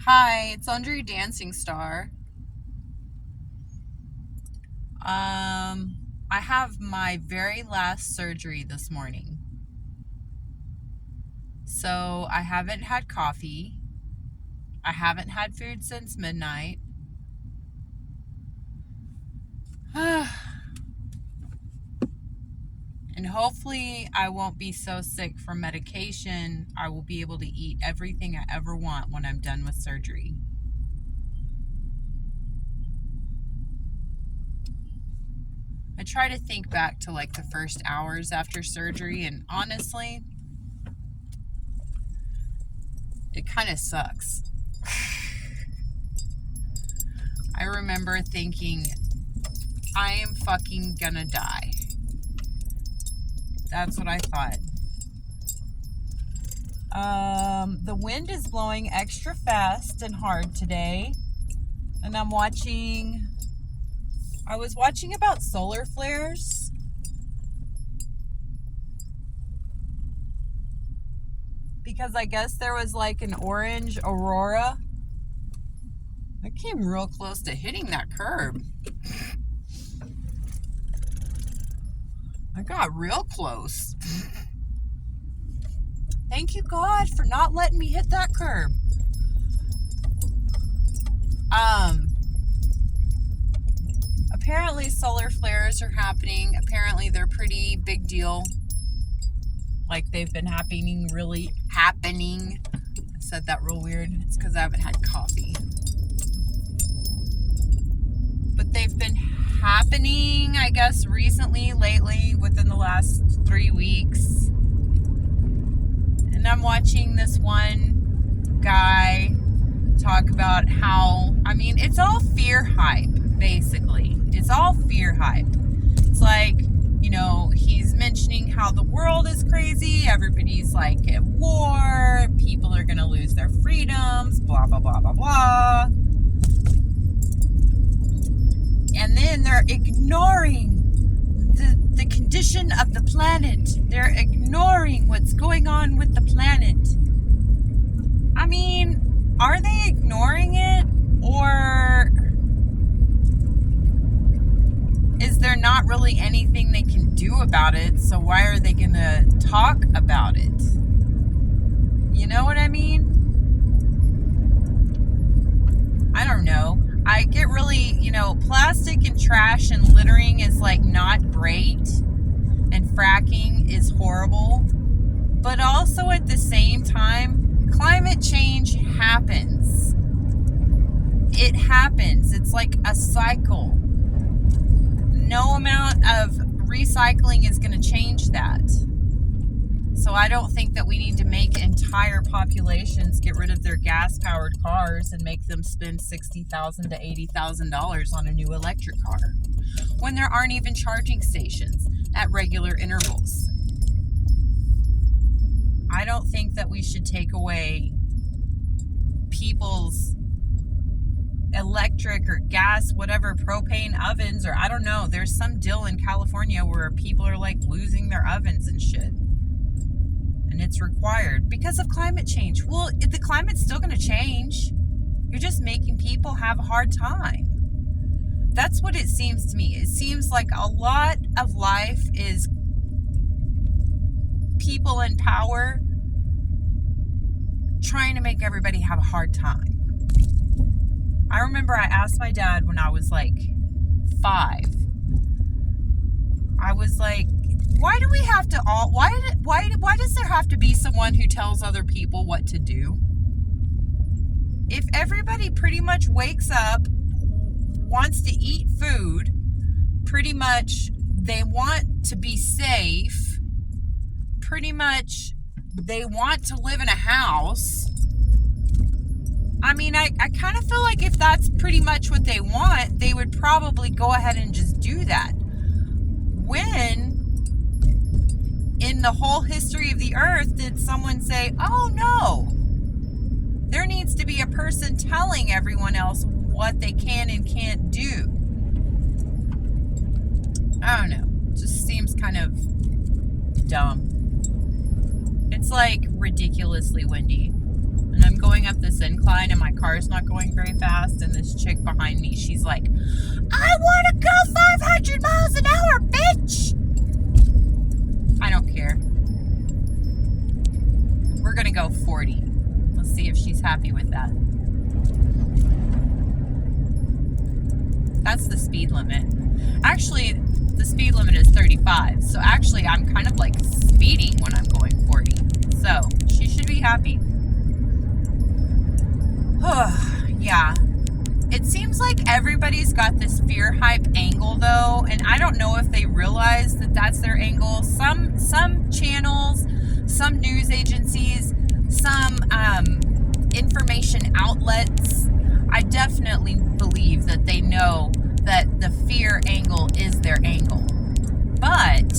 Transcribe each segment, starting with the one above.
Hi, it's Andre Dancing Star. I have my very last surgery this morning. So I haven't had coffee. I haven't had food since midnight. And hopefully I won't be so sick from medication. I will be able to eat everything I ever want when I'm done with surgery. I try to think back to like the first hours after surgery, and honestly, it kind of sucks. I remember thinking, I am fucking gonna die. That's what I thought. The wind is blowing extra fast and hard today. And I was watching about solar flares. Because I guess there was like an orange aurora. I came real close to hitting that curb. I got real close. Thank you, God, for not letting me hit that curb. Apparently solar flares are happening. Apparently they're pretty big deal. Like they've been happening. I said that real weird. It's because I haven't had coffee. But they've been happening, I guess, lately, within the last 3 weeks. And I'm watching this one guy talk about how, it's all fear hype, basically. It's all fear hype. It's like, he's mentioning how the world is crazy. Everybody's like at war. People are going to lose their freedoms, blah, blah, blah, blah, blah. And then they're ignoring the condition of the planet. They're ignoring what's going on with the planet. Are they ignoring it? Or is there not really anything they can do about it? So why are they going to talk about it? You know what I mean? I don't know. I get really, plastic and trash and littering is like not great, and fracking is horrible. But also at the same time, climate change happens. It happens. It's like a cycle. No amount of recycling is going to change that. So I don't think that we need to make entire populations get rid of their gas-powered cars and make them spend $60,000 to $80,000 on a new electric car when there aren't even charging stations at regular intervals. I don't think that we should take away people's electric or gas, whatever, propane ovens, or I don't know. There's some deal in California where people are like losing their ovens and shit. And it's required because of climate change. Well, the climate's still going to change. You're just making people have a hard time. That's what it seems to me. It seems like a lot of life is people in power trying to make everybody have a hard time. I remember I asked my dad when I was like 5. I was like, why do we have to why does there have to be someone who tells other people what to do? If everybody pretty much wakes up, wants to eat food, pretty much they want to be safe, pretty much they want to live in a house. I kind of feel like if that's pretty much what they want, they would probably go ahead and just do that. When in the whole history of the earth did someone say, oh no, there needs to be a person telling everyone else what they can and can't do? I don't know. It just seems kind of dumb. It's like ridiculously windy. And I'm going going up this incline and my car's not going very fast, and this chick behind me, she's like, I want to go 500 miles an hour, bitch! I don't care. We're going to go 40. Let's see if she's happy with that. That's the speed limit. Actually, the speed limit is 35. So actually, I'm kind of like speeding when I'm going 40. So she should be happy. Yeah. It seems like everybody's got this fear hype angle though, and I don't know if they realize that that's their angle. Some channels, some news agencies, some information outlets, I definitely believe that they know that the fear angle is their angle. But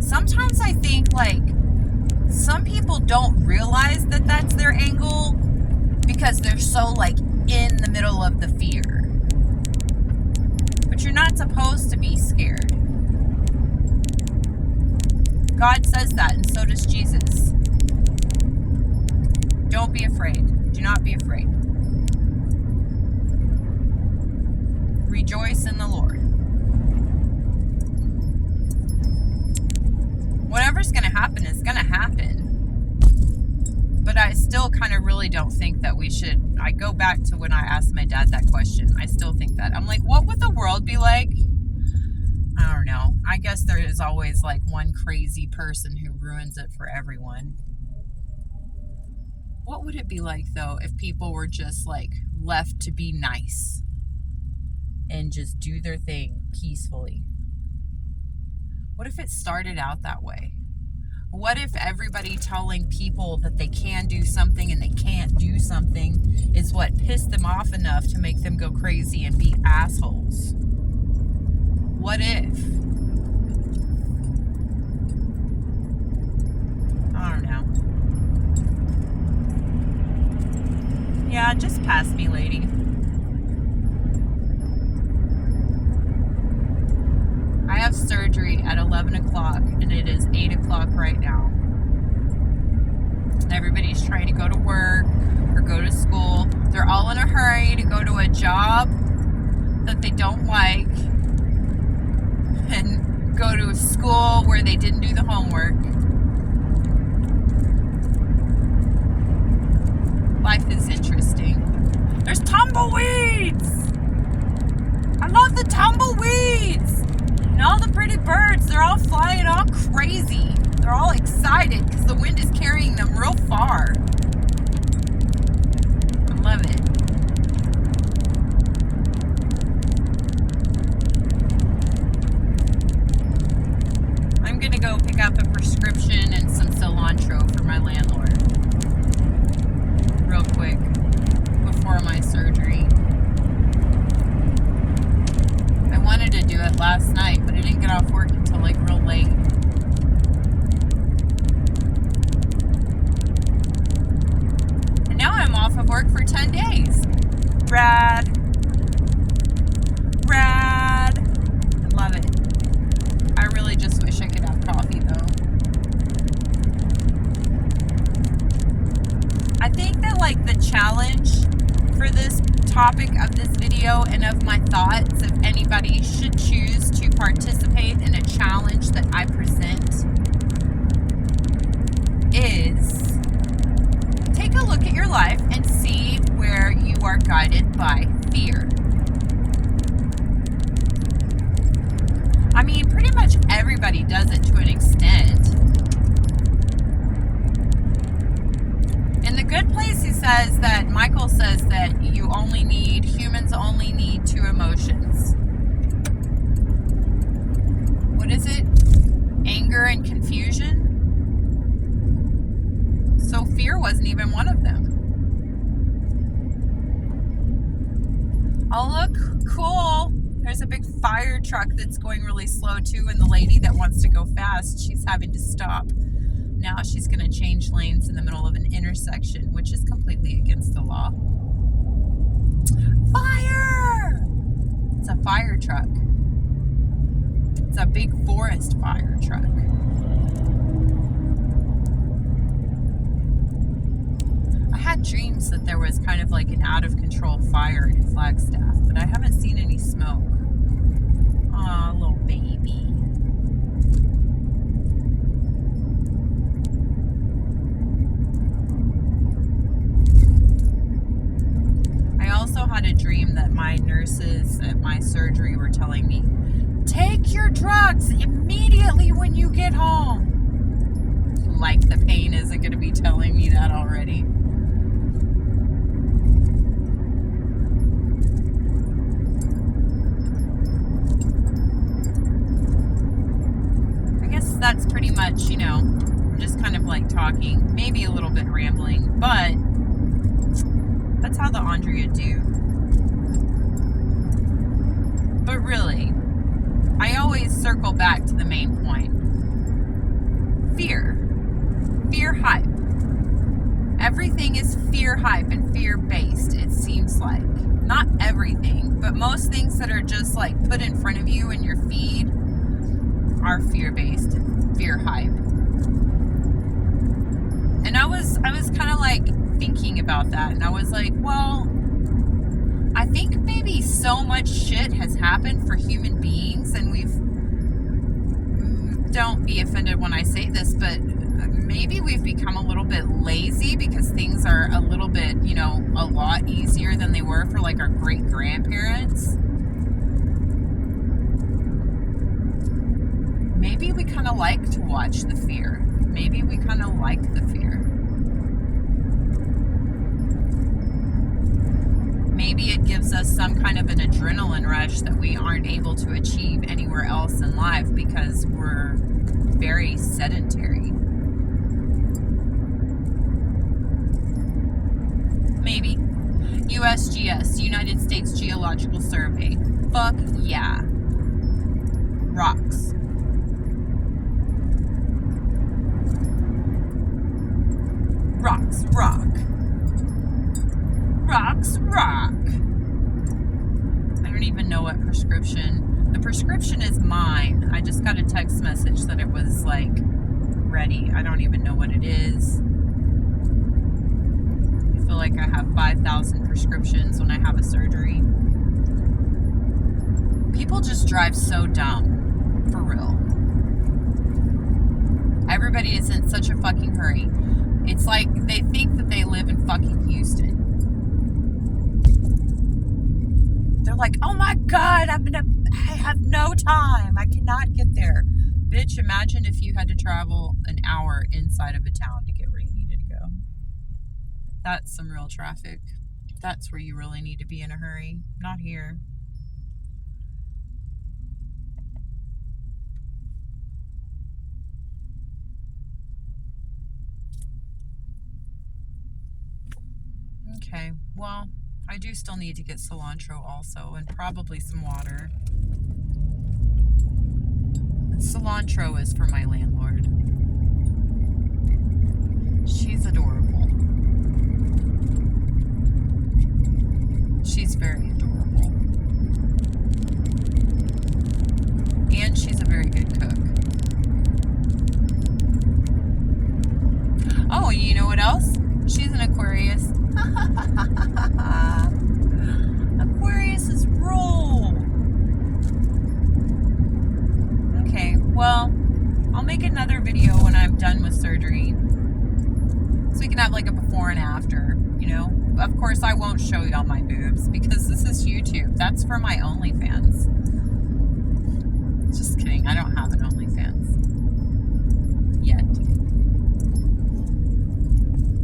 sometimes I think like some people don't realize that that's their angle because they're so like in the middle of the fear. But you're not supposed to be scared. God says that, and so does Jesus. Don't be afraid. Do not be afraid. Rejoice in the Lord. Whatever's going to happen is going to happen. But I still kind of really don't think that we should. I go back to when I asked my dad that question. I still think that. I'm like, what would the world be like? I don't know. I guess there is always like one crazy person who ruins it for everyone. What would it be like though if people were just like left to be nice and just do their thing peacefully? What if it started out that way? What if everybody telling people that they can do something and they can't do something is what pissed them off enough to make them go crazy and be assholes? What if? I don't know. Yeah, just pass me, lady. I have surgery at 11 o'clock and it is 8 o'clock right now. Everybody's trying to go to work or go to school. They're all in a hurry to go to a job that they don't like and go to a school where they didn't do the homework. Life is interesting. There's tumbleweeds! I love the tumbleweeds! And all the pretty birds, they're all flying all crazy. They're all excited because the wind is carrying them real far. I love it. I'm going to go pick up a prescription and some cilantro for my landlord. Real quick before my surgery. I wanted to do it last night, but I didn't get off work until like real late. And now I'm off of work for 10 days. Rad. Rad. I love it. I really just wish I could have coffee though. I think that like the challenge for this topic of this video and of my thoughts, if anybody should choose to participate in a challenge that I present, is take a look at your life and see where you are guided by fear. I mean, pretty much everybody does it to an extent. In The Good Place, he says that, Michael says that humans only need two emotions. What is it? Anger and confusion? So fear wasn't even one of them. Oh, look, cool. There's a big fire truck that's going really slow too, and the lady that wants to go fast, she's having to stop. Now she's going to change lanes in the middle of an intersection, which is completely against the law. Fire! It's a fire truck. It's a big forest fire truck. I had had dreams that there was kind of like an out of control fire in Flagstaff, but I haven't seen any smoke. Aw, little baby. I also had a dream that my nurses at my surgery were telling me, take your drugs immediately when you get home. Like the pain isn't going to be telling me that already. I guess that's pretty much, you know, I'm just kind of like talking, maybe a little bit rambling, but that's how the Andrea do. But really, I always circle back to the main point. Fear. Fear hype. Everything is fear hype and fear based, it seems like. Not everything, but most things that are just like put in front of you in your feed are fear based and fear hype. And I was kind of like thinking about that, and I was like, well, I think maybe so much shit has happened for human beings, and don't be offended when I say this, but maybe we've become a little bit lazy because things are a little bit, you know, a lot easier than they were for like our great grandparents. Maybe we kind of like to watch the fear. Maybe we kind of like the fear. Maybe it gives us some kind of an adrenaline rush that we aren't able to achieve anywhere else in life because we're very sedentary. Maybe. USGS, United States Geological Survey. Fuck yeah. Rocks. Rocks rock. Rocks rock. I don't even know what prescription. The prescription is mine. I just got a text message that it was like ready. I don't even know what it is. I feel like I have 5,000 prescriptions when I have a surgery. People just drive so dumb. For real. Everybody is in such a fucking hurry. It's like they think that they live in fucking Houston. They're like, oh my God, I have no time. I cannot get there. Bitch, imagine if you had to travel an hour inside of a town to get where you needed to go. That's some real traffic. That's where you really need to be in a hurry. Not here. Okay, well, I do still need to get cilantro also, and probably some water. Cilantro is for my landlord. She's adorable. She's very adorable. And she's a very good cook. Oh, you know what else? She's an Aquarius. Aquarius is rule. Okay, well, I'll make another video when I'm done with surgery. So we can have like a before and after, you know? Of course, I won't show y'all my boobs because this is YouTube. That's for my OnlyFans.